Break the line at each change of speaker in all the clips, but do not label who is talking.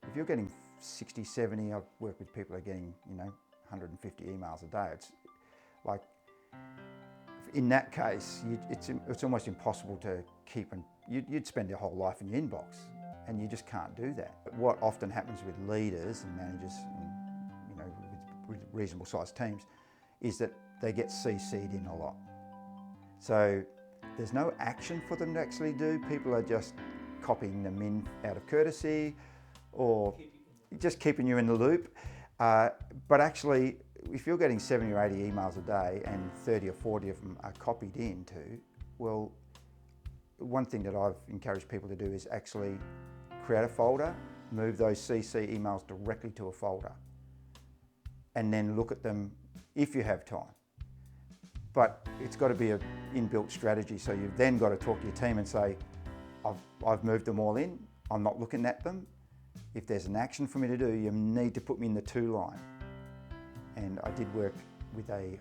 if you're getting 60, 70, I've worked with people who are getting, 150 emails a day. It's like, in that case, it's almost impossible to keep, and you'd spend your whole life in your inbox, and you just can't do that. But what often happens with leaders and managers, and, with reasonable sized teams, is that they get CC'd in a lot. So there's no action for them to actually do. People are just copying them in out of courtesy, or just keeping you in the loop. But actually, if you're getting 70 or 80 emails a day and 30 or 40 of them are copied into, well, one thing that I've encouraged people to do is actually create a folder, move those CC emails directly to a folder, and then look at them if you have time. But it's got to be an inbuilt strategy. So you've then got to talk to your team and say, I've moved them all in, I'm not looking at them. If there's an action for me to do, you need to put me in the to line. And I did work with a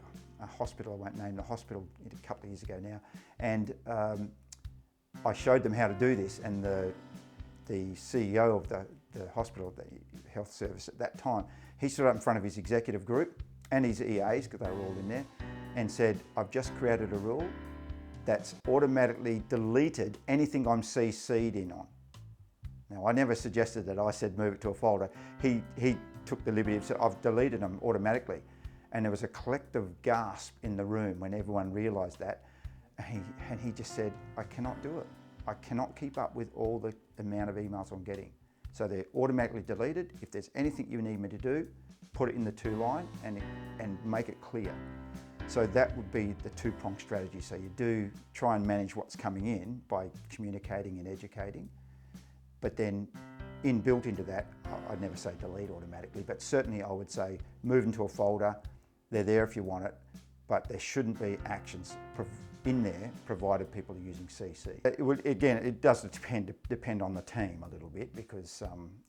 hospital, I won't name the hospital, a couple of years ago now, and I showed them how to do this, and the CEO of the hospital, the health service at that time, he stood up in front of his executive group and his EAs, because they were all in there, and said, I've just created a rule that's automatically deleted anything I'm CC'd in on. Now, I never suggested that. I said move it to a folder. He took the liberty of saying, I've deleted them automatically. And there was a collective gasp in the room when everyone realised that. And he just said, I cannot do it. I cannot keep up with all the amount of emails I'm getting. So they're automatically deleted. If there's anything you need me to do, put it in the to line and make it clear. So that would be the two-pronged strategy. So you do try and manage what's coming in by communicating and educating. But then inbuilt into that, I'd never say delete automatically, but certainly I would say move into a folder. They're there if you want it, but there shouldn't be actions in there provided people are using CC. It does depend on the team a little bit, because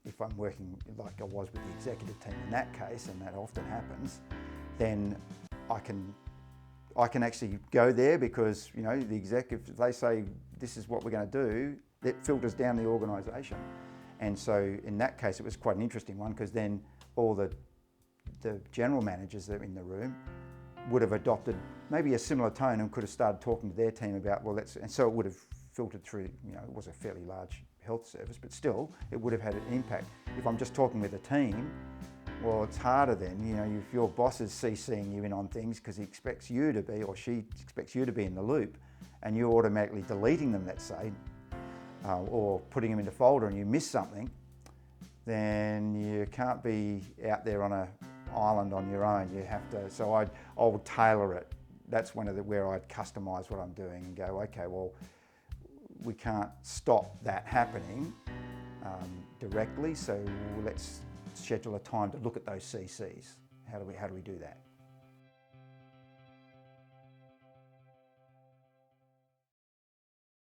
if I'm working like I was with the executive team in that case, and that often happens, then I can actually go there, because the executive, if they say this is what we're going to do, it filters down the organisation. And so in that case, it was quite an interesting one, because then all the general managers that are in the room would have adopted maybe a similar tone and could have started talking to their team about, and so it would have filtered through, it was a fairly large health service, but still it would have had an impact. If I'm just talking with a team, well, it's harder then, if your boss is CCing you in on things because he expects you to be, or she expects you to be in the loop, and you're automatically deleting them, let's say, or putting them in the folder and you miss something, then you can't be out there on an island on your own. You have to, so I would tailor it. That's where I'd customise what I'm doing and go, okay, well, we can't stop that happening directly, so let's schedule a time to look at those CCs. How do we do that?